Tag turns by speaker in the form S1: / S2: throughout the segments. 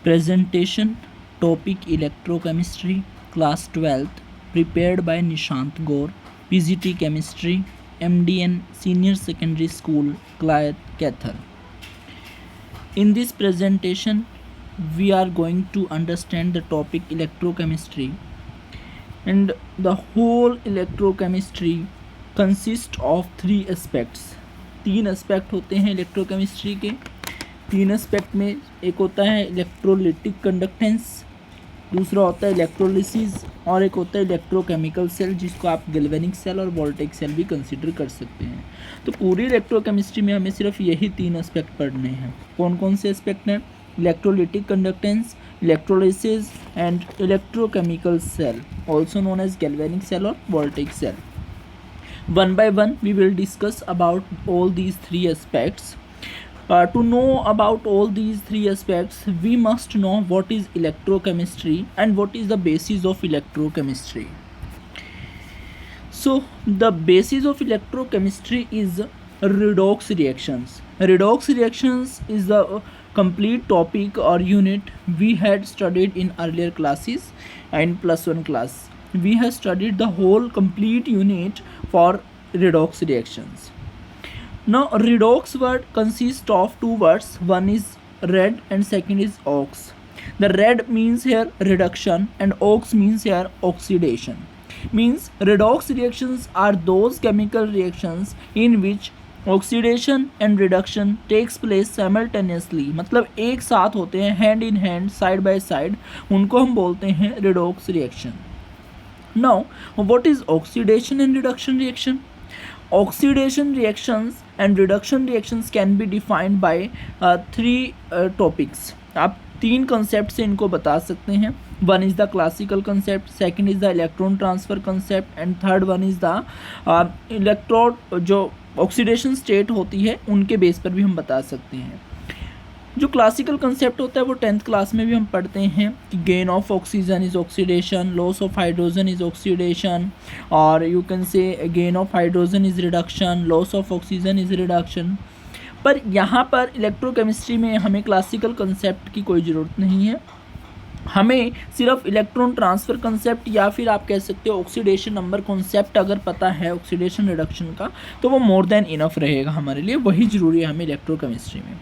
S1: Presentation topic electrochemistry, class 12th, prepared by Nishant Gaur, PGT Chemistry, MDN Senior Secondary School, Cathal. In this presentation, we are going to understand the topic electrochemistry, and the whole electrochemistry consists of three aspects. तीन aspect होते हैं electrochemistry के. तीन aspect में एक होता है electrolytic conductance, दूसरा होता है इलेक्ट्रोलिसिस, और एक होता है इलेक्ट्रोकेमिकल सेल, जिसको आप गैल्वेनिक सेल और वोल्टेइक सेल भी कंसीडर कर सकते हैं. तो पूरी इलेक्ट्रोकेमिस्ट्री में हमें सिर्फ यही तीन एस्पेक्ट पढ़ने हैं. कौन कौन से एस्पेक्ट हैं? Electrolytic conductance, electrolysis and electrochemical cell, also known as galvanic cell और voltaic cell. One by one we will discuss about all these three aspects. To know about all these three aspects, we must know what is electrochemistry and what is the basis of electrochemistry. So the basis of electrochemistry is redox reactions. Redox reactions is the complete topic or unit we had studied in earlier classes and +1 class. We have studied the whole complete unit for redox reactions. Now redox word consists of two words. One is red and second is ox. The red means here reduction and ox means here oxidation. Means redox reactions are those chemical reactions in which oxidation and reduction takes place simultaneously. मतलब एक साथ होते हैं, hand in hand, side by side. उनको हम बोलते हैं redox reaction. Now, what is oxidation and reduction reaction? Oxidation reactions and reduction reactions can be defined by three topics. आप तीन concept से इनको बता सकते हैं. One is the classical concept, second is the electron transfer concept, and third one is the electrode जो oxidation state होती है उनके बेस पर भी हम बता सकते हैं. जो क्लासिकल कंसेप्ट होता है वो 10th क्लास में भी हम पढ़ते हैं कि gain of oxygen is oxidation, loss of hydrogen is oxidation, और you can say gain of hydrogen is reduction, loss of oxygen is reduction. पर यहाँ पर इलेक्ट्रोकेमिस्ट्री में हमें क्लासिकल कंसेप्ट की कोई ज़रूरत नहीं है. हमें सिर्फ इलेक्ट्रॉन ट्रांसफ़र कंसेप्ट या फिर आप कह सकते हो ऑक्सीडेशन नंबर कॉन्सेप्ट अगर पता है ऑक्सीडेशन रिडक्शन का, तो वो मोर देन इनफ रहेगा हमारे लिए. वही ज़रूरी है हमें इलेक्ट्रोकेमिस्ट्री में.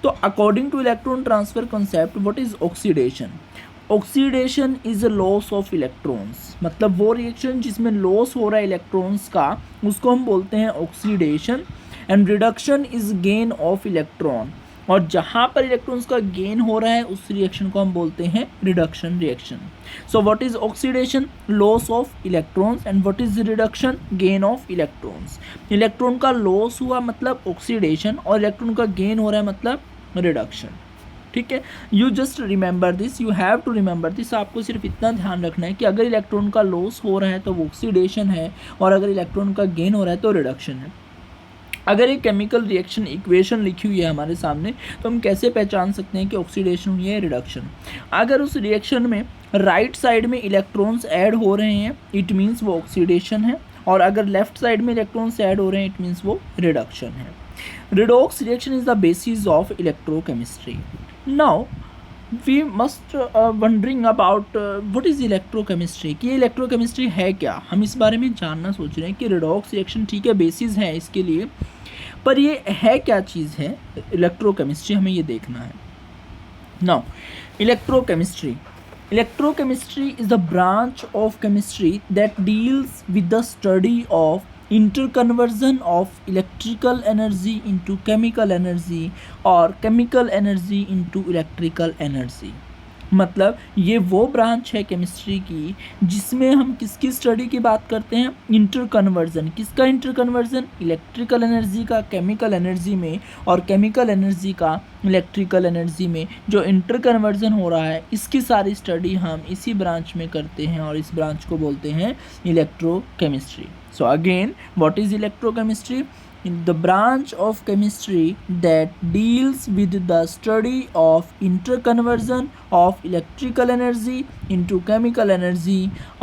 S1: तो according two electron transfer concept, what is oxidation? Oxidation is a loss of electrons. मतलब वो रिएक्शन जिसमें लॉस हो रहा है इलेक्ट्रॉन्स का, उसको हम बोलते हैं oxidation. And reduction is gain of electron, और जहाँ पर इलेक्ट्रॉन्स का गेन हो रहा है उस रिएक्शन को हम बोलते हैं reduction reaction. So what is oxidation? Loss of electrons. And what is reduction? Gain of electrons. Electron का लॉस हुआ मतलब ऑक्सीडेशन, और इलेक्ट्रॉन का गेन हो रहा है मतलब रिडक्शन. ठीक है, you just remember this, you have to remember this. आपको सिर्फ इतना ध्यान रखना है कि अगर इलेक्ट्रॉन का लॉस हो रहा है तो वो ऑक्सीडेशन है, और अगर इलेक्ट्रॉन का गेन हो रहा है तो रिडक्शन है. अगर एक केमिकल रिएक्शन इक्वेशन लिखी हुई है हमारे सामने, तो हम कैसे पहचान सकते हैं कि ऑक्सीडेशन हुई है रिडक्शन? अगर उस रिएक्शन में राइट साइड में इलेक्ट्रॉन्स ऐड हो रहे हैं, इट मीन्स वो ऑक्सीडेशन है, और अगर लेफ्ट साइड में इलेक्ट्रॉन्स ऐड हो रहे हैं, इट मीन्स वो रिडक्शन है. Redox reaction is the basis of electrochemistry. Now we must wondering about what is electrochemistry, कि ये इलेक्ट्रोकेमिस्ट्री है क्या. हम इस बारे में जानना सोच रहे हैं कि रिडॉक्स रिएक्शन ठीक है बेसिस है इसके लिए, पर ये है क्या चीज़ है इलेक्ट्रोकेमिस्ट्री, हमें ये देखना है. Now electrochemistry. Electrochemistry is the branch of chemistry that deals with the study of interconversion of electrical energy into chemical energy or chemical energy into electrical energy. मतलब ये वो ब्रांच है केमिस्ट्री की जिसमें हम किसकी स्टडी की बात करते हैं? Inter conversion. किसका इंटर कन्वर्जन? इलेक्ट्रिकल एनर्जी का केमिकल एनर्जी में, और केमिकल एनर्जी का इलेक्ट्रिकल एनर्जी में. जो इंटर कन्वर्जन हो रहा है इसकी सारी स्टडी हम इसी ब्रांच में करते हैं, और इस ब्रांच को बोलते हैं electrochemistry. So again, what is electrochemistry? In the branch of chemistry that deals with the study of interconversion of electrical energy into chemical energy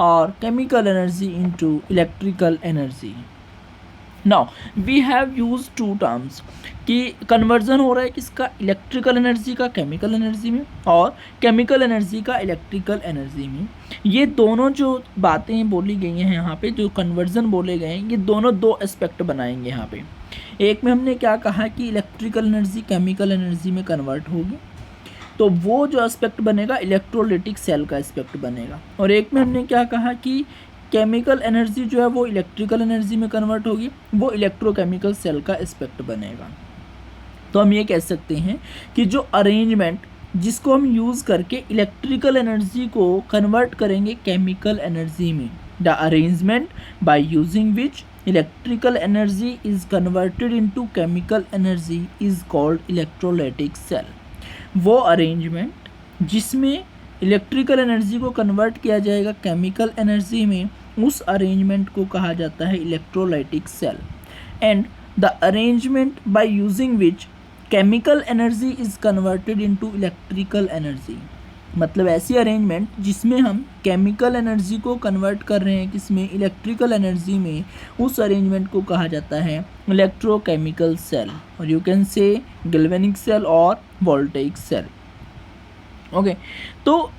S1: or chemical energy into electrical energy. Now we have use two terms कि conversion हो रहा है किसका, electrical energy का chemical energy में और chemical energy का electrical energy में। ये दोनों जो बातें बोली गई हैं यहाँ पे, जो कन्वर्जन बोले गए हैं, ये दोनों दो एस्पेक्ट बनाएंगे यहाँ पे। एक में हमने क्या कहा कि इलेक्ट्रिकल एनर्जी केमिकल एनर्जी में कन्वर्ट होगी, तो वो जो एस्पेक्ट बनेगा इलेक्ट्रोलिटिक सेल का एस्पेक्ट बनेगा। और एक में हमने क्या कहा कि केमिकल एनर्जी जो है वो इलेक्ट्रिकल एनर्जी में कन्वर्ट होगी, वो इलेक्ट्रोकेमिकल सेल का एस्पेक्ट बनेगा। तो हम ये कह सकते हैं कि जो अरेंजमेंट जिसको हम यूज़ करके इलेक्ट्रिकल एनर्जी को कन्वर्ट करेंगे केमिकल एनर्जी में, the arrangement by using which electrical energy is converted into chemical energy is called electrolytic cell. वो अरेंजमेंट जिसमें इलेक्ट्रिकल एनर्जी को कन्वर्ट किया जाएगा केमिकल एनर्जी में, उस अरेंजमेंट को कहा जाता है electrolytic cell. And the arrangement by using which chemical energy is converted into electrical energy, मतलब ऐसी अरेंजमेंट जिसमें हम केमिकल एनर्जी को कन्वर्ट कर रहे हैं किसमें, इलेक्ट्रिकल एनर्जी में, उस अरेंजमेंट को कहा जाता है इलेक्ट्रोकेमिकल सेल, और you can say galvanic cell और वोल्टेइक सेल। ओके, तो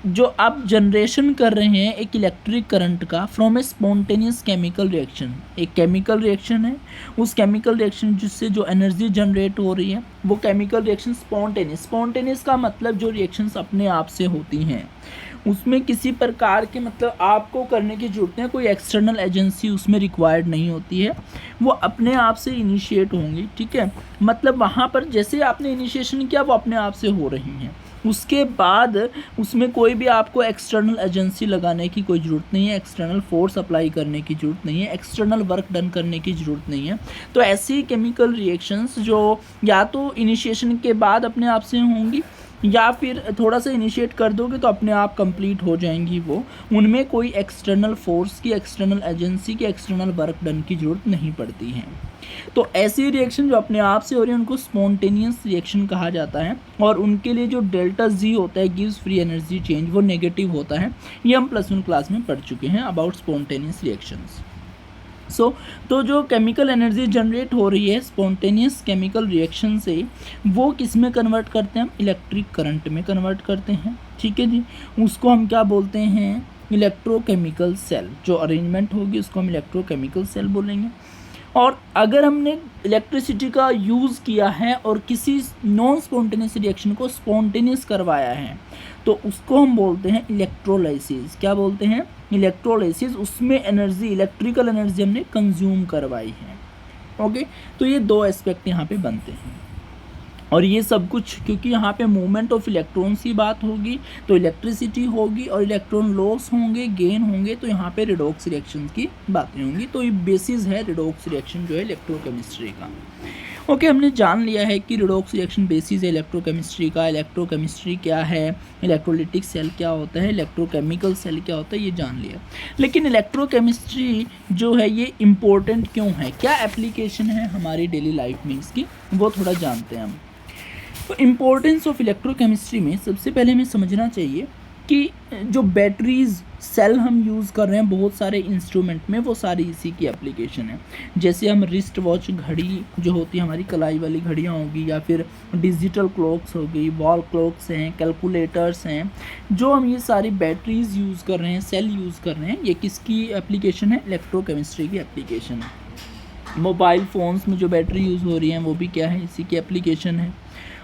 S1: जो आप जनरेशन कर रहे हैं एक इलेक्ट्रिक करंट का from a spontaneous chemical reaction, एक केमिकल रिएक्शन है, उस केमिकल रिएक्शन जिससे जो एनर्जी जनरेट हो रही है वो केमिकल रिएक्शन स्पॉन्टेनियस का मतलब जो रिएक्शंस अपने आप से होती हैं, उसमें किसी प्रकार के मतलब आपको करने की जरूरत है, कोई एक्सटर्नल एजेंसी उसमें रिक्वायर्ड नहीं होती है, वो अपने आप से इनिशिएट होंगी। ठीक है, मतलब वहाँ पर जैसे आपने इनिशिएशन किया वो अपने आप से हो रही हैं, उसके बाद उसमें कोई भी आपको एक्सटर्नल एजेंसी लगाने की कोई ज़रूरत नहीं है, एक्सटर्नल फोर्स अप्लाई करने की ज़रूरत नहीं है, एक्सटर्नल वर्क डन करने की ज़रूरत नहीं है। तो ऐसी केमिकल रिएक्शंस जो या तो इनिशिएशन के बाद अपने आप से होंगी या फिर थोड़ा सा इनिशिएट कर दोगे तो अपने आप कंप्लीट हो जाएंगी, वो उनमें कोई एक्सटर्नल फोर्स की, एक्सटर्नल एजेंसी की, एक्सटर्नल वर्क डन की ज़रूरत नहीं पड़ती है। तो ऐसी रिएक्शन जो अपने आप से हो रही है उनको स्पॉन्टेनियस रिएक्शन कहा जाता है, और उनके लिए जो डेल्टा जी होता है गिव्स फ्री एनर्जी चेंज, वो नेगेटिव होता है। ये हम +1 क्लास में पढ़ चुके हैं अबाउट स्पॉन्टेनियस रिएक्शंस। तो जो केमिकल एनर्जी जनरेट हो रही है स्पॉन्टेनियस केमिकल रिएक्शन से, वो किस में कन्वर्ट करते हैं, हम इलेक्ट्रिक करंट में कन्वर्ट करते हैं। ठीक है जी, उसको हम क्या बोलते हैं, इलेक्ट्रोकेमिकल सेल। जो अरेंजमेंट होगी उसको हम इलेक्ट्रोकेमिकल सेल बोलेंगे। और अगर हमने इलेक्ट्रिसिटी का यूज़ किया है और किसी नॉन स्पॉन्टेनियस रिएक्शन को स्पॉन्टेनियस करवाया है तो उसको हम बोलते हैं इलेक्ट्रोलाइसिस। क्या बोलते हैं, इलेक्ट्रोलाइसिस। उसमें एनर्जी, इलेक्ट्रिकल एनर्जी हमने कंज्यूम करवाई है। ओके, तो ये दो एस्पेक्ट यहाँ पे बनते हैं। और ये सब कुछ क्योंकि यहाँ पे मूवमेंट ऑफ इलेक्ट्रॉन्स की बात होगी तो इलेक्ट्रिसिटी होगी और इलेक्ट्रॉन लॉस होंगे, गेन होंगे, तो यहाँ पे रिडॉक्स रिएक्शन की बातें होंगी। तो ये बेसिस है रिडॉक्स रिएक्शन जो है इलेक्ट्रोकेमिस्ट्री का। ओके, हमने जान लिया है कि रिडॉक्स रिएक्शन बेसिस है इलेक्ट्रोकेमिस्ट्री का। इलेक्ट्रोकेमिस्ट्री क्या है, इलेक्ट्रोलिटिक सेल क्या होता है, इलेक्ट्रोकेमिकल सेल क्या होता है, ये जान लिया। लेकिन इलेक्ट्रोकेमिस्ट्री जो है ये इम्पोर्टेंट क्यों है, क्या एप्लीकेशन है हमारी डेली लाइफ में इसकी, वो थोड़ा जानते हैं हम। तो इम्पोर्टेंस ऑफ इलेक्ट्रोकेमिस्ट्री में सबसे पहले हमें समझना चाहिए कि जो बैटरीज सेल हम यूज़ कर रहे हैं बहुत सारे इंस्ट्रूमेंट में, वो सारी इसी की एप्लीकेशन है। जैसे हम रिस्ट वॉच घड़ी जो होती है हमारी कलाई वाली घड़ियाँ होगी, या फिर डिजिटल क्लॉक्स हो गई, वॉल क्लॉक्स हैं, कैलकुलेटर्स हैं, जो हम ये सारी बैटरीज यूज़ कर रहे हैं, सेल यूज़ कर रहे हैं, ये किसकी एप्लीकेशन है, इलेक्ट्रोकेमिस्ट्री की एप्लीकेशन है। मोबाइल फ़ोन्स में जो बैटरी यूज़ हो रही हैं वो भी क्या है, इसी की एप्लीकेशन है।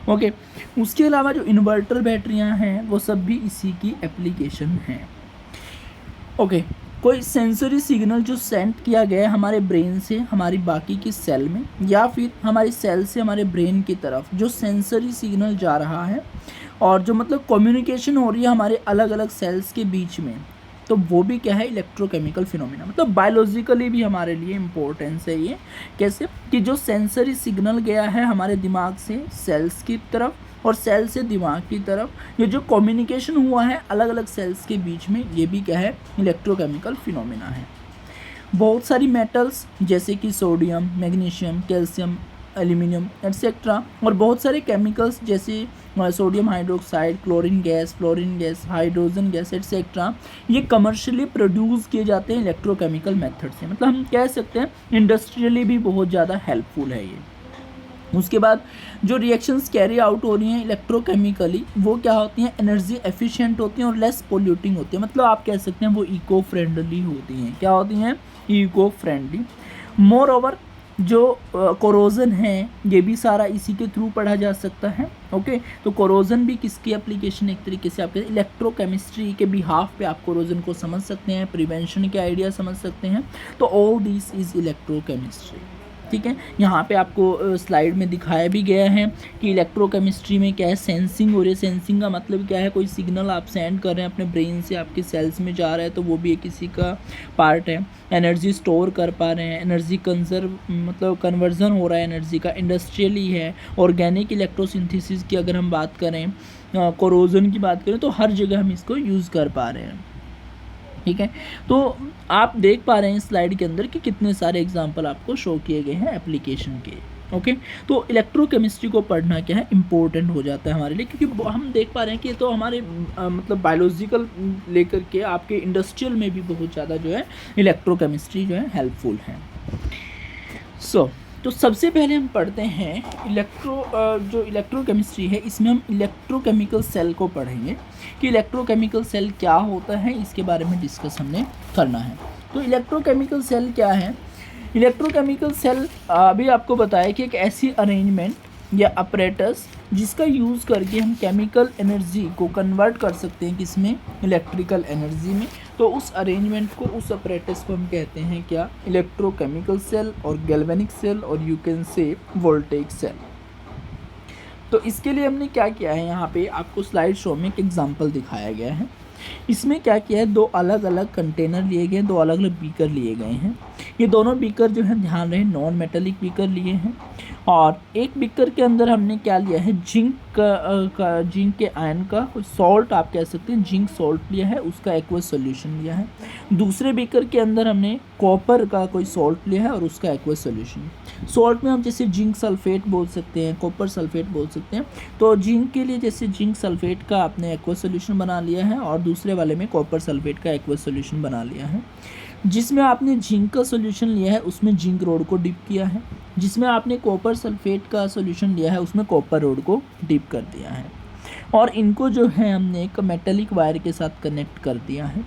S1: ओके, उसके अलावा जो इन्वर्टर बैटरियां हैं वो सब भी इसी की एप्लीकेशन हैं। ओके, कोई सेंसरी सिग्नल जो सेंड किया गया है हमारे ब्रेन से हमारी बाकी की सेल में, या फिर हमारी सेल से हमारे ब्रेन की तरफ जो सेंसरी सिग्नल जा रहा है और जो मतलब कम्युनिकेशन हो रही है हमारे अलग अलग सेल्स के बीच में, तो वो भी क्या है, इलेक्ट्रोकेमिकल फिनोमिना। मतलब बायोलॉजिकली भी हमारे लिए इम्पोर्टेंस है ये। कैसे कि जो सेंसरी सिग्नल गया है हमारे दिमाग से सेल्स की तरफ और सेल से दिमाग की तरफ, ये जो कम्युनिकेशन हुआ है अलग अलग सेल्स के बीच में, ये भी क्या है, इलेक्ट्रोकेमिकल फिनोमिना है। बहुत सारी मेटल्स जैसे कि sodium, magnesium, calcium, aluminium etcetera, और बहुत सारे केमिकल्स जैसे sodium hydroxide, chlorine gas, hydrogen gas etcetera, ये कमर्शियली प्रोड्यूस किए जाते हैं इलेक्ट्रोकेमिकल मेथड से। मतलब हम कह सकते हैं इंडस्ट्रियली भी बहुत ज़्यादा हेल्पफुल है ये। उसके बाद जो रिएक्शंस कैरी आउट हो रही हैं इलेक्ट्रोकेमिकली, वो क्या होती हैं, एनर्जी एफिशिएंट होती हैं और लेस पोल्यूटिंग होती है। मतलब आप कह सकते हैं वो इको फ्रेंडली होती हैं। क्या होती हैं, इको फ्रेंडली। मोर ओवर जो कोरोजन है ये भी सारा इसी के थ्रू पढ़ा जा सकता है। ओके, तो कोरोजन भी किसकी एप्लीकेशन, एक तरीके से आपके इलेक्ट्रोकेमिस्ट्री के बिहाफ पे आप कोरोजन को समझ सकते हैं, प्रिवेंशन के आइडिया समझ सकते हैं। तो ऑल दिस इज इलेक्ट्रोकेमिस्ट्री। ठीक है, यहाँ पे आपको स्लाइड में दिखाया भी गया है कि इलेक्ट्रोकेमिस्ट्री में क्या है, सेंसिंग हो रही है। सेंसिंग का मतलब क्या है, कोई सिग्नल आप सेंड कर रहे हैं अपने ब्रेन से आपके सेल्स में जा रहा है, तो वो भी एक किसी का पार्ट है। एनर्जी स्टोर कर पा रहे हैं, एनर्जी कंजर्व मतलब कन्वर्जन हो रहा है एनर्जी का, इंडस्ट्रियली है। ऑर्गेनिक इलेक्ट्रोसिंथेसिस की अगर हम बात करें, कोरोजन की बात करें, तो हर जगह हम इसको यूज़ कर पा रहे हैं। ठीक है, तो आप देख पा रहे हैं स्लाइड के अंदर कि कितने सारे एग्जाम्पल आपको शो किए गए हैं एप्लीकेशन के। ओके, तो इलेक्ट्रोकेमिस्ट्री को पढ़ना क्या है, इम्पोर्टेंट हो जाता है हमारे लिए, क्योंकि हम देख पा रहे हैं कि तो हमारे मतलब बायोलॉजिकल लेकर के आपके इंडस्ट्रियल में भी बहुत ज़्यादा जो है इलेक्ट्रोकेमिस्ट्री जो है हेल्पफुल है। तो सबसे पहले हम पढ़ते हैं जो इलेक्ट्रोकेमिस्ट्री है, इसमें हम इलेक्ट्रोकेमिकल सेल को पढ़ेंगे कि इलेक्ट्रोकेमिकल सेल क्या होता है, इसके बारे में डिस्कस हमने करना है। तो इलेक्ट्रोकेमिकल सेल क्या है, इलेक्ट्रोकेमिकल सेल अभी आपको बताया कि एक ऐसी अरेंजमेंट या अपरेटस जिसका यूज़ करके हम केमिकल एनर्जी को कन्वर्ट कर सकते हैं किसमें, इलेक्ट्रिकल एनर्जी में। तो उस अरेंजमेंट को, उस अपरेटस को हम कहते हैं क्या, इलेक्ट्रोकेमिकल सेल और गैल्वेनिक सेल और you can say voltaic cell. तो इसके लिए हमने क्या किया है, यहाँ पे आपको स्लाइड शो में एक एग्जांपल दिखाया गया है। इसमें क्या किया है, दो अलग अलग कंटेनर लिए गए, दो अलग अलग बीकर लिए गए हैं। ये दोनों बीकर जो है ध्यान रहे नॉन मेटेलिक बीकर लिए हैं, और एक बीकर के अंदर हमने क्या लिया है, जिंक के आयन का कोई सॉल्ट आप कह सकते हैं, जिंक सॉल्ट लिया है, उसका एक्वस सॉल्यूशन लिया है। दूसरे बीकर के अंदर हमने कॉपर का कोई सॉल्ट लिया है और उसका एक्वस सॉल्यूशन। सॉल्ट में हम जैसे जिंक सल्फेट बोल सकते हैं, कॉपर सल्फेट बोल सकते हैं। तो जिंक के लिए जैसे जिंक सल्फेट का आपने एक्वस सॉल्यूशन बना लिया है, और दूसरे वाले में कॉपर सल्फेट का एक्वस सॉल्यूशन बना लिया है। जिसमें आपने जिंक का सॉल्यूशन लिया है उसमें जिंक रोड को डिप किया है, जिसमें आपने कॉपर सल्फेट का सॉल्यूशन लिया है उसमें कॉपर रोड को डिप कर दिया है, और इनको जो है हमने एक मेटेलिक वायर के साथ कनेक्ट कर दिया है।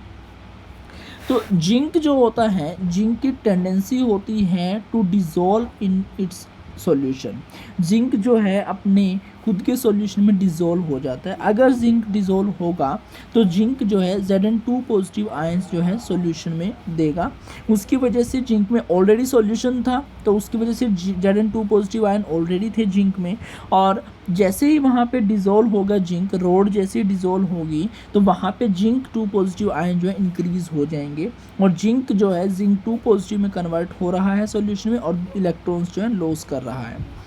S1: तो जिंक जो होता है, जिंक की टेंडेंसी होती है to dissolve in its solution. Zinc जो है अपने खुद के सॉल्यूशन में डिज़ोल्व हो जाता है। अगर जिंक डिज़ोल्व होगा तो जिंक जो है Zn2 पॉजिटिव आयंस जो है सॉल्यूशन में देगा। उसकी वजह से जिंक में ऑलरेडी सॉल्यूशन था, तो उसकी वजह से Zn2 पॉजिटिव आयन ऑलरेडी थे जिंक में, और जैसे ही वहाँ पे डिज़ोल्व होगा जिंक, रोड जैसे ही डिज़ोल्व होगी तो वहाँ पे जिंक 2 पॉजिटिव आयन जो है इंक्रीज़ हो जाएंगे, और जिंक जो है जिंक 2 पॉजिटिव में कन्वर्ट हो रहा है सॉल्यूशन में, और इलेक्ट्रॉन्स जो है लॉस कर रहा है।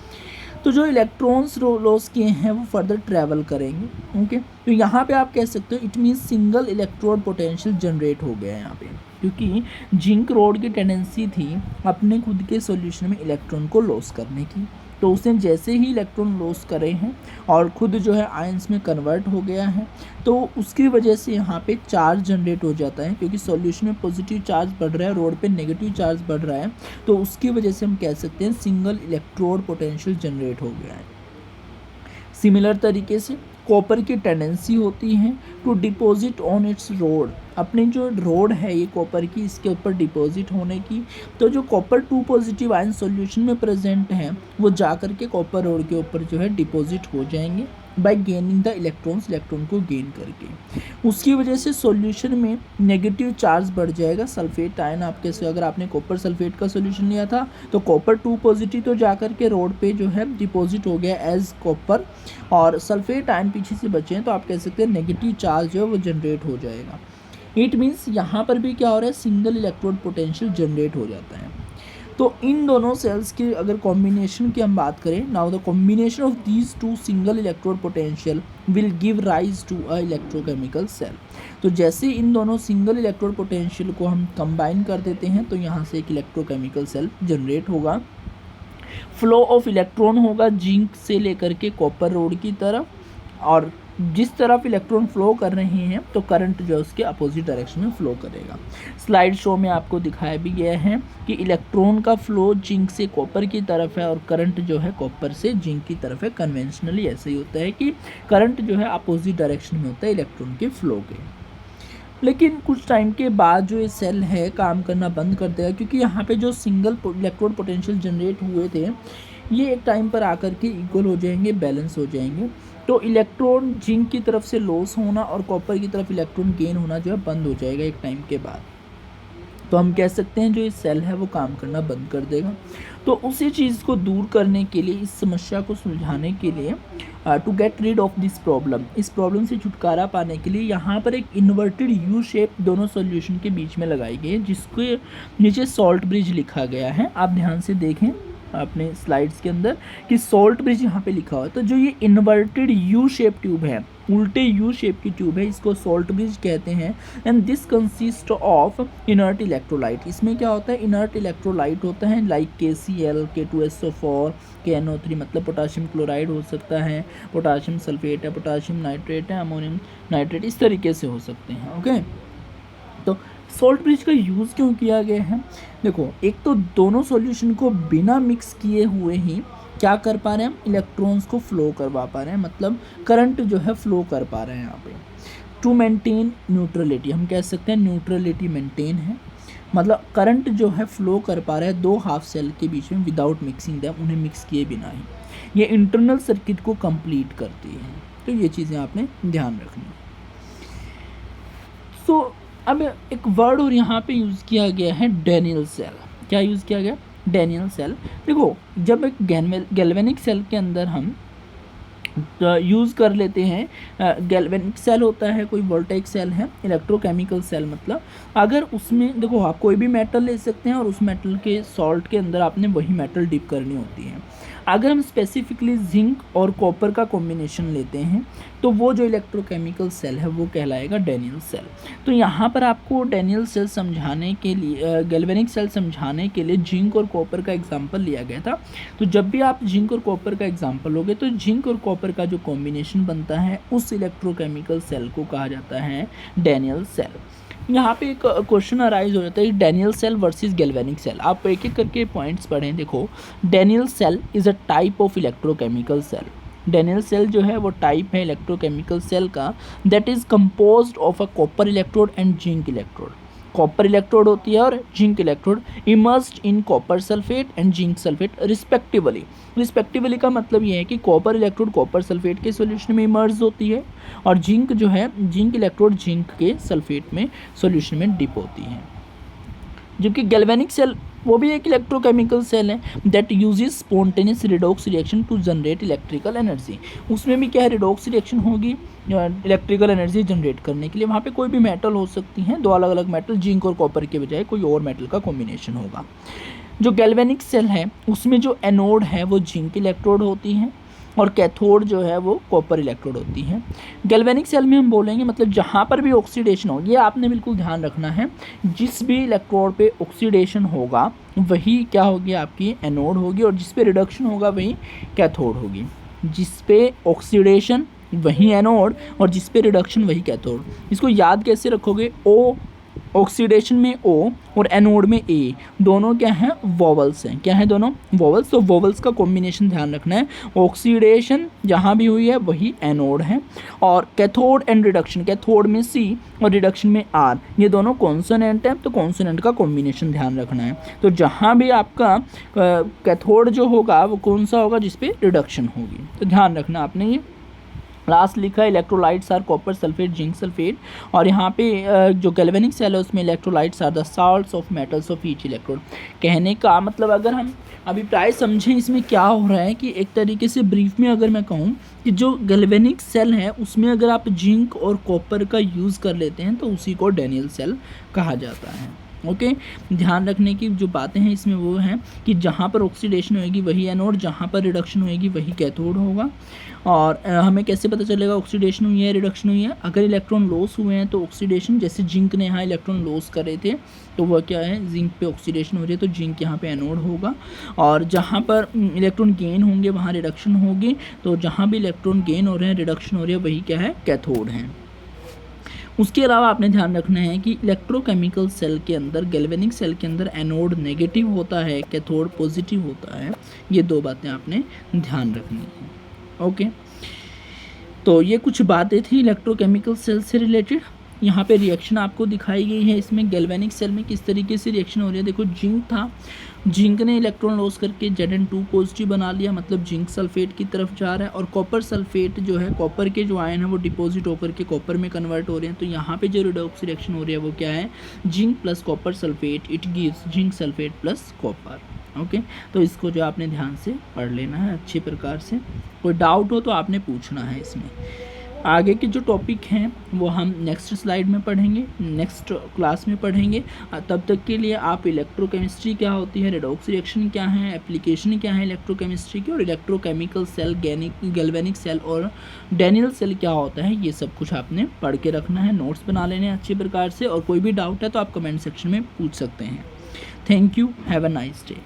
S1: तो जो इलेक्ट्रॉन्स लॉस किए हैं वो फर्दर ट्रैवल करेंगे। ओके, तो यहाँ पे आप कह सकते हो it means single electrode potential generate हो गया है यहाँ पे, क्योंकि जिंक रोड की टेंडेंसी थी अपने खुद के सॉल्यूशन में इलेक्ट्रॉन को लॉस करने की। तो उसने जैसे ही इलेक्ट्रॉन लॉस करे हैं और खुद जो है आयंस में कन्वर्ट हो गया है, तो उसकी वजह से यहाँ पे चार्ज जनरेट हो जाता है, क्योंकि सॉल्यूशन में पॉजिटिव चार्ज बढ़ रहा है, रोड पे नेगेटिव चार्ज बढ़ रहा है, तो उसकी वजह से हम कह सकते हैं सिंगल इलेक्ट्रोड पोटेंशियल जनरेट हो गया है। सिमिलर तरीके से कॉपर की टेंडेंसी होती है to deposit on its rod, अपनी जो रोड है ये कॉपर की, इसके ऊपर डिपॉजिट होने की। तो जो कॉपर 2 पॉजिटिव आयन सॉल्यूशन में प्रेजेंट हैं वो जा कर के कॉपर रोड के ऊपर जो है डिपॉजिट हो जाएंगे bye gaining the electrons, electron को गेन करके। उसकी वजह से सॉल्यूशन में नेगेटिव चार्ज बढ़ जाएगा। सल्फेट आयन आपके से अगर आपने कॉपर सल्फेट का सॉल्यूशन लिया था तो कॉपर 2 पॉजिटिव तो जा कर के रोड पे जो है डिपॉजिट हो गया एज कॉपर, और सल्फेट आयन पीछे से बचे हैं, तो आप कह सकते हैं नेगेटिव चार्ज जो है वो जनरेट हो जाएगा। इट मीन्स यहाँ पर भी क्या हो रहा है, सिंगल इलेक्ट्रोड पोटेंशियल जनरेट हो जाता है। तो इन दोनों सेल्स की अगर कॉम्बिनेशन की हम बात करें, now the combination of these two single electrode potential will give rise to a electrochemical cell. तो जैसे इन दोनों सिंगल इलेक्ट्रोड पोटेंशियल को हम कंबाइन कर देते हैं तो यहाँ से एक इलेक्ट्रोकेमिकल सेल जनरेट होगा। फ्लो ऑफ इलेक्ट्रॉन होगा जिंक से लेकर के कॉपर रोड की तरफ, और जिस तरफ इलेक्ट्रॉन फ्लो कर रहे हैं तो करंट जो है उसके अपोजिट डायरेक्शन में फ्लो करेगा। स्लाइड शो में आपको दिखाया भी गया है कि इलेक्ट्रॉन का फ्लो जिंक से कॉपर की तरफ है और करंट जो है कॉपर से जिंक की तरफ है। कन्वेंशनली ऐसे ही होता है कि करंट जो है अपोजिट डायरेक्शन में होता है इलेक्ट्रॉन के फ्लो के। लेकिन कुछ टाइम के बाद जो ये सेल है काम करना बंद कर देगा, क्योंकि यहाँ पे जो सिंगल इलेक्ट्रॉन पोटेंशियल जनरेट हुए थे ये एक टाइम पर आकर के इक्वल हो जाएंगे, बैलेंस हो जाएंगे। तो इलेक्ट्रॉन जिंक की तरफ से लॉस होना और कॉपर की तरफ इलेक्ट्रॉन गेन होना जो है बंद हो जाएगा एक टाइम के बाद। तो हम कह सकते हैं जो ये सेल है वो काम करना बंद कर देगा। तो उसी चीज़ को दूर करने के लिए, इस समस्या को सुलझाने के लिए, to get rid of this problem, इस प्रॉब्लम से छुटकारा पाने के लिए यहाँ पर एक इन्वर्टेड यू शेप दोनों सॉल्यूशन के बीच में लगाई गई है, जिसके नीचे सॉल्ट ब्रिज लिखा गया है। आप ध्यान से देखें अपने स्लाइड्स के अंदर कि सॉल्ट ब्रिज यहाँ पे लिखा हुआ है। तो जो ये इन्वर्टेड यू शेप ट्यूब है, उल्टे यू शेप की ट्यूब है, इसको सॉल्ट ब्रिज कहते हैं। And this consist of inert electrolyte. इसमें क्या होता है, इनर्ट इलेक्ट्रोलाइट होता है लाइक KCl, K2SO4, KNO3 मतलब पोटाशियम क्लोराइड हो सकता है, पोटाशियम सल्फेट है, पोटाशियम नाइट्रेट है, अमोनियम नाइट्रेट, इस तरीके से हो सकते हैं। ओके, तो सॉल्ट ब्रिज का यूज़ क्यों किया गया है? देखो, एक तो दोनों सॉल्यूशन को बिना मिक्स किए हुए ही क्या कर पा रहे हैं हम, इलेक्ट्रॉन्स को फ्लो करवा पा रहे हैं, मतलब करंट जो है फ्लो कर पा रहे हैं यहाँ पे। टू मेंटेन न्यूट्रलिटी, हम कह सकते हैं न्यूट्रलिटी मेंटेन है, मतलब करंट जो है फ्लो कर पा रहा है दो हाफ सेल के बीच में विदाउट मिक्सिंग देम, उन्हें मिक्स किए बिना ही। ये इंटरनल सर्किट को कंप्लीट करती है। तो ये चीज़ें आपने ध्यान रखनी। सो अब एक वर्ड और यहाँ पे यूज़ किया गया है डैनियल सेल। क्या यूज़ किया गया? Daniell cell. देखो, जब एक गैल्वेनिक सेल के अंदर हम यूज़ कर लेते हैं, गैल्वेनिक सेल होता है, कोई वोल्टेइक सेल है, इलेक्ट्रोकेमिकल सेल मतलब, अगर उसमें देखो आप कोई भी मेटल ले सकते हैं और उस मेटल के सॉल्ट के अंदर आपने वही मेटल डिप करनी होती है। अगर हम स्पेसिफिकली जिंक और कॉपर का कॉम्बिनेशन लेते हैं तो वो जो इलेक्ट्रोकेमिकल सेल है वो कहलाएगा डैनियल सेल। तो यहाँ पर आपको डैनियल सेल समझाने के लिए, गैल्वेनिक सेल समझाने के लिए जिंक और कॉपर का एग्जांपल लिया गया था। तो जब भी आप जिंक और कॉपर का एग्जांपल लोगे तो जिंक और कॉपर का जो कॉम्बिनेशन बनता है उस इलेक्ट्रोकेमिकल सेल को कहा जाता है डैनियल सेल। यहाँ पे एक क्वेश्चन अराइज हो जाता है Daniell cell versus galvanic cell. आप एक एक करके पॉइंट्स पढ़ें। देखो, Daniell cell is a type of electrochemical cell. Daniell cell जो है वो टाइप है इलेक्ट्रोकेमिकल सेल का, that is composed of a copper electrode and zinc electrode. Copper electrode होती है और zinc electrode immersed in copper sulphate and zinc sulphate respectively. Respectively का मतलब ये है कि कॉपर इलेक्ट्रोड कॉपर सल्फेट के सॉल्यूशन में इमर्ज होती है और जिंक जो है जिंक इलेक्ट्रोड जिंक के सल्फेट में सॉल्यूशन में डिप होती है। जबकि गैल्वेनिक सेल वो भी एक इलेक्ट्रोकेमिकल सेल है that uses spontaneous redox reaction to generate electrical energy. उसमें भी क्या है, रिडॉक्स रिएक्शन होगी इलेक्ट्रिकल एनर्जी जनरेट करने के लिए। वहाँ पे कोई भी मेटल हो सकती हैं, दो अलग अलग मेटल, जिंक और कॉपर के बजाय कोई और मेटल का कॉम्बिनेशन होगा। जो गैल्वेनिक सेल है उसमें जो एनोड है वो जिंक इलेक्ट्रोड होती हैं और कैथोड जो है वो कॉपर इलेक्ट्रोड होती है। गैल्वेनिक सेल में हम बोलेंगे मतलब जहाँ पर भी ऑक्सीडेशन हो, ये आपने बिल्कुल ध्यान रखना है, जिस भी इलेक्ट्रोड पे ऑक्सीडेशन होगा वही क्या होगी, आपकी एनोड होगी, और जिस पे रिडक्शन होगा वही कैथोड होगी। जिस पे ऑक्सीडेशन वही एनोड और जिस पे रिडक्शन वही कैथोड। इसको याद कैसे रखोगे, ओ ऑक्सीडेशन में O और एनोड में A, दोनों क्या हैं, वोवल्स हैं। क्या है दोनों, वोवल्स। तो वोवल्स का कॉम्बिनेशन ध्यान रखना है। ऑक्सीडेशन जहाँ भी हुई है वही एनोड है, और कैथोड एंड रिडक्शन, कैथोड में C और रिडक्शन में R, ये दोनों कॉन्सोनेंट हैं। तो कॉन्सोनेंट का कॉम्बिनेशन ध्यान रखना है। तो जहाँ भी आपका कैथोड जो होगा वो कौन सा होगा, जिस पे रिडक्शन होगी। तो ध्यान रखना आपने। ये लास्ट लिखा है electrolytes are copper sulphate zinc sulphate, और यहाँ पे जो गैल्वेनिक सेल है उसमें electrolytes are the salts of metals of each electrode. कहने का मतलब अगर हम अभिप्राय समझें इसमें क्या हो रहा है कि एक तरीके से ब्रीफ में अगर मैं कहूँ कि जो गैल्वेनिक सेल है उसमें अगर आप जिंक और कॉपर का यूज़ कर लेते हैं तो उसी को डैनियल सेल कहा जाता है। ओके। ध्यान रखने की जो बातें हैं इसमें वो हैं कि जहाँ पर ऑक्सीडेशन होएगी वही एनोड, जहाँ पर रिडक्शन होएगी वही कैथोड होगा। और हमें कैसे पता चलेगा ऑक्सीडेशन हुई है रिडक्शन हुई है? अगर इलेक्ट्रॉन लॉस हुए हैं तो ऑक्सीडेशन, जैसे जिंक ने यहाँ इलेक्ट्रॉन लॉस करे थे तो वह क्या है, जिंक पे ऑक्सीडेशन हो रही है तो जिंक यहाँ पे एनोड होगा। और जहाँ पर इलेक्ट्रॉन गेन होंगे वहाँ रिडक्शन होगी, तो जहाँ भी इलेक्ट्रॉन गेन हो रहे हैं रिडक्शन हो रही है वही क्या है, कैथोड है। उसके अलावा आपने ध्यान रखना है कि इलेक्ट्रोकेमिकल सेल के अंदर, गैल्वेनिक सेल के अंदर एनोड नेगेटिव होता है, कैथोड पॉजिटिव होता है। ये दो बातें आपने ध्यान रखनी है। ओके, तो ये कुछ बातें थी इलेक्ट्रोकेमिकल सेल से रिलेटेड। यहाँ पे रिएक्शन आपको दिखाई गई है, इसमें गैल्वेनिक सेल में किस तरीके से रिएक्शन हो रही है। देखो जिंक था, जिंक ने इलेक्ट्रॉन लॉस करके Zn2 पॉजिटिव बना लिया, मतलब जिंक सल्फेट की तरफ जा रहा है। और कॉपर सल्फेट जो है, कॉपर के जो आयन है वो डिपॉजिट होकर के कॉपर में कन्वर्ट हो रहे हैं। तो यहाँ पे जो रिडॉक्स रिएक्शन हो रही है वो क्या है, zinc plus copper sulphate, it gives zinc sulphate plus copper. Okay, तो इसको जो आपने ध्यान से पढ़ लेना है अच्छे प्रकार से। कोई डाउट हो तो आपने पूछना है इसमें। आगे के जो टॉपिक हैं वो हम नेक्स्ट स्लाइड में पढ़ेंगे, नेक्स्ट क्लास में पढ़ेंगे। तब तक के लिए आप इलेक्ट्रोकेमिस्ट्री क्या होती है, रेडॉक्स रिएक्शन क्या है, एप्लीकेशन क्या है इलेक्ट्रोकेमिस्ट्री की, और इलेक्ट्रोकेमिकल सेल, गैल्वेनिक सेल और डैनियल सेल क्या होता है, ये सब कुछ आपने पढ़ के रखना है, नोट्स बना लेने हैं अच्छे प्रकार से। और कोई भी डाउट है तो आप कमेंट सेक्शन में पूछ सकते हैं। Thank you, have a nice day.